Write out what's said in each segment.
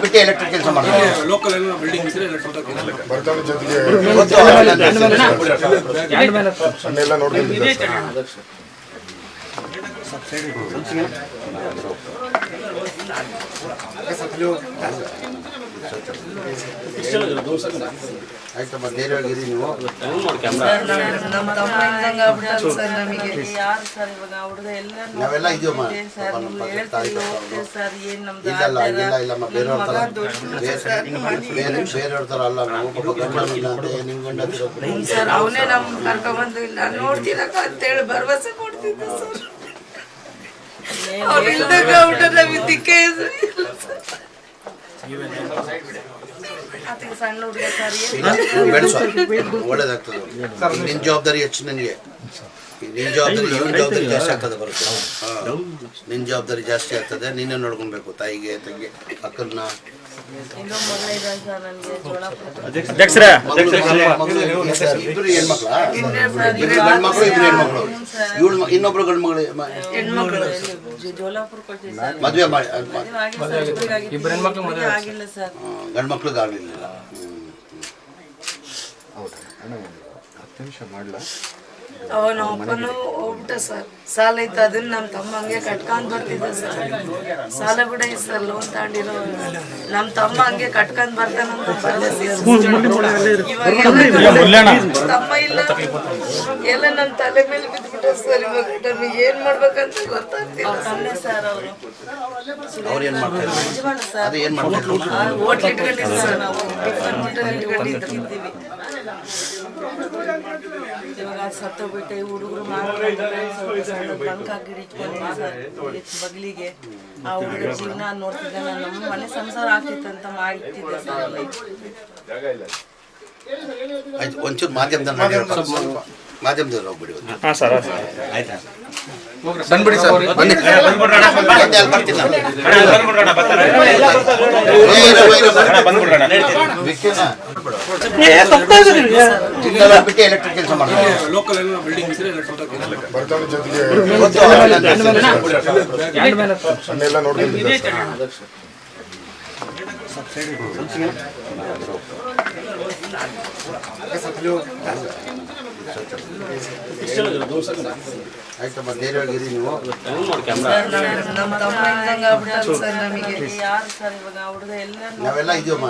ಬಿಟ್ಟು ಎಲೆಕ್ಟ್ರಿಕ್ ಕೆಲಸ ಮಾಡ್ತಾರೆ. ಲೋಕಲ್ ಬಿಲ್ಡಿಂಗ್ ಇದ್ರೆ ಬರ್ತಾನೆ ಜೊತೆಗೆ ಸಣ್ಣೆಲ್ಲ ನೋಡ್ಕೊಂಡಿದ್ದೆ ಆಯ್ತಮ್ಮ, ಧೈರ್ಯವಾಗಿರಿ ನೀವು. ನಾವೆಲ್ಲ ಇದೀವಮ್ಮ. ಇಲ್ಲಮ್ಮ, ಬೇರೆಯವ್ರ ಥರ ಅಲ್ಲ ನಾವು. ಪಾಪ ಗಂಡ ಅಂತ ನಿಮ್ ಗಂಡ ಸರ್ ಅವನೇ ನಮ್ ಕರ್ಕೊಂಡ್ಬಂದು ಇಲ್ಲ ನೋಡ್ತೀರಕ್ಕ ಅಂತೇಳಿ ಭರವಸೆ ಕೊಡ್ತಿದ್ದ ಸರ್. ಅವ್ರಿಲ್ದಾಗ ಊಟ ನಮಗೆ ದಿಕ್ಕೇ ಸಣ್ಣ ಹುಡುಗ ಸರ್ ಒಳ್ಳೇದಾಗ್ತದೆ. ನಿನ್ ಜವಾಬ್ದಾರಿ ಹೆಚ್ಚು ನನಗೆ. ನಿನ್ ಜವಾಬ್ದಾರಿ ಇವನ್ ಜವಾಬ್ದಾರಿ ಜಾಸ್ತಿ ಆಗ್ತದೆ ಬರುತ್ತೆ. ನಿನ್ ಜವಾಬ್ದಾರಿ ಜಾಸ್ತಿ ಆಗ್ತದೆ. ನೀನೇ ನೋಡ್ಕೊಬೇಕು. ತಾಯಿಗೆ, ತಂಗಿ, ಅಕ್ಕನ್ನ. ಇಬ್ರು ಹೆಣ್ಮಕ್ಳ, ಇಬ್ರು ಗಂಡ್ಮಕ್ಳು, ಇಬ್ರು ಹೆಣ್ಮಕ್ಳು. ಇನ್ನೊಬ್ರು ಗಂಡು ಮಗಳು ಮದುವೆ ಮಾಡಿ ಗಂಡು ಮಕ್ಳಿಗೆ ಆಗ್ಲಿಲ್ಲ. ಅವನ ಅಪ್ಪನು ಹೋಗ್ಬಿಟ್ಟ ಸರ್. ಸಾಲ ಇತ್ತು, ಅದನ್ನ ನಮ್ಮ ತಮ್ಮ ಹಂಗೆ ಕಟ್ಕೊಂಡ್ ಬರ್ತಿದ್ದ ಸರ್. ಸಾಲ ಕೂಡ ಇತ್ತು ಸರ್, ಲೋನ್ ತಗೊಂಡಿರೋ. ನಮ್ಮ ತಮ್ಮ ಹಂಗೆ ಕಟ್ಕೊಂಡ್ ಬರ್ತಾನಂತ ತಮ್ಮ ಇಲ್ಲ ಎಲ್ಲ ನನ್ನ ತಲೆ ಮೇಲೆ ಬಿದ್ಬಿಟ್ಟ ಸರ್. ಇವಾಗ ನಮಗೆ ಏನ್ ಮಾಡ್ಬೇಕಂತ ಗೊತ್ತಾಗ್ತಿಲ್ಲ ಸರ್. ಅವ್ರು ಏನ್ ಮಾಡ್ತಾರೆ? ಅದು ಏನ್ ಮಾಡ್ತಾರೆ? ಹೋಟ್ಲ್ ಇಟ್ಕೊಂಡಿದ್ವಿ ಸರ್. ನಾವು ಹೋಟೆಲ್ ಇಟ್ಕೊಂಡಿದ್ದೀವಿ. ಇವಾಗ ಸತ್ತೋಗ್ಬಿಟ್ಟೆ ಹುಡುಗರು ಬಂಕ್ ಹಾಕಿ ಇಟ್ಕೊಂಡಿದ್ವಿ ಸರ್ ಬಗ್ಲಿಗೆ. ಆ ಹುಡುಗರ ಜೀವನ ನೋಡ್ತಿದ್ದೆ. ನಮ್ಮ ಮನೆ ಸಂಸಾರ ಆಗ್ತಿತ್ತಂತ ಮಾಡಿಟ್ಟಿದ್ದೆ ಸರ್. ಆಯ್ತು, ಒಂಚೂರು ಮಾಧ್ಯಮದಲ್ಲಿ ಹೋಗ್ಬಿಡಿ. ಆಯ್ತಾ? ಬಂದ್ಬಿಡಿ ಸರ್, ಬನ್ನಿ. ಬಿಟ್ಟು ಎಲೆಕ್ಟ್ರಿಕ್ ಕೆಲಸ ಮಾಡ್ತಾರೆ. ಲೋಕಲ್ ಬಿಲ್ಡಿಂಗ್ ಇದ್ರೆ ಬರ್ತಾನೆ ಜೊತೆಗೆ ಸಣ್ಣೆಲ್ಲ ನೋಡ್ಕೊಂಡಿದ್ದೆ ಆಯ್ತಮ್ಮ, ಧೈರ್ಯವಾಗಿರಿ ನೀವು. ನಮ್ಮ ತಮ್ಮ ಇದ್ದಂಗ ಆಗ್ಬಿಟ್ಟ ಸರ್ ನಮಗೆ. ಯಾರು ಸರ್ ಇವಾಗ ಹುಡುಗ ನಾವೆಲ್ಲ ಇದೀವಮ್ಮ.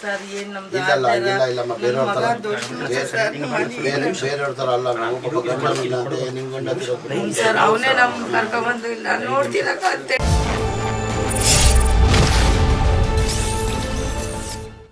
ಸರ್ ಏನ್ ನಮ್ದು ಇಲ್ಲಮ್ಮ, ಬೇರೆಯವ್ರ ಥರ ಅಲ್ಲ ನಾವು. ಪಾಪ ಗಂಡ ಅಂತ ನಿಮ್ ಗಂಡ ಸರ್ ಅವನೇ ನಮ್ ಕರ್ಕೊಂಡ್ಬಂದು ಇಲ್ಲ ನೋಡ್ತೀರಕ್ಕ ಅಂತೇಳಿ